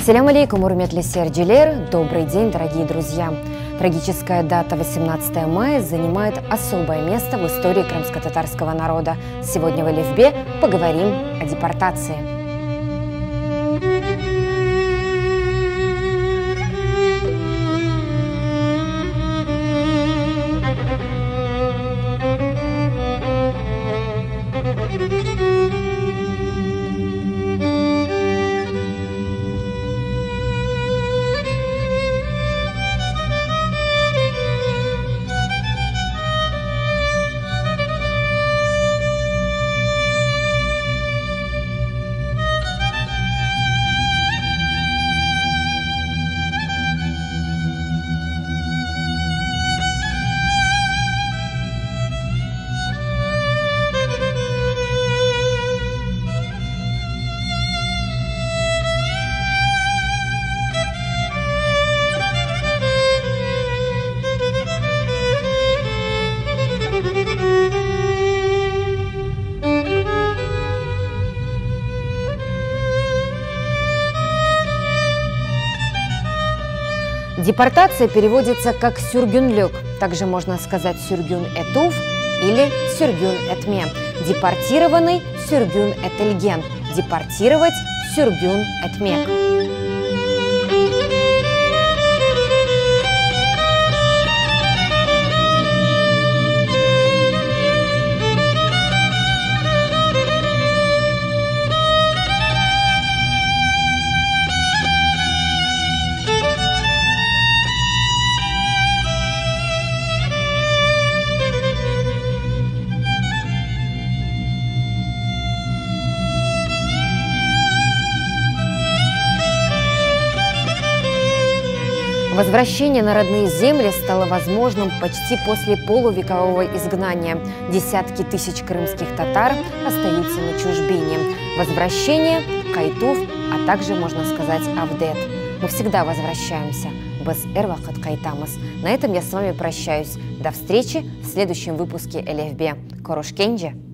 Ассаляму алейкум, урметли серджилер. Добрый день, дорогие друзья. Трагическая дата 18 мая занимает особое место в истории крымско-татарского народа. Сегодня в Элифбе поговорим о депортации. Депортация переводится как «сюргюнлюк», также можно сказать «сюргюн этуф» или «сюргюн этме». Депортированный «сюргюн этельген», депортировать «сюргюн этмек». Возвращение на родные земли стало возможным почти после полувекового изгнания. Десятки тысяч крымских татар остаются на чужбине. Возвращение, кайтуф, а также, можно сказать, авдет. Мы всегда возвращаемся. Без эрвахат кайтамас. На этом я с вами прощаюсь. До встречи в следующем выпуске Элифбе. Корушкенджи.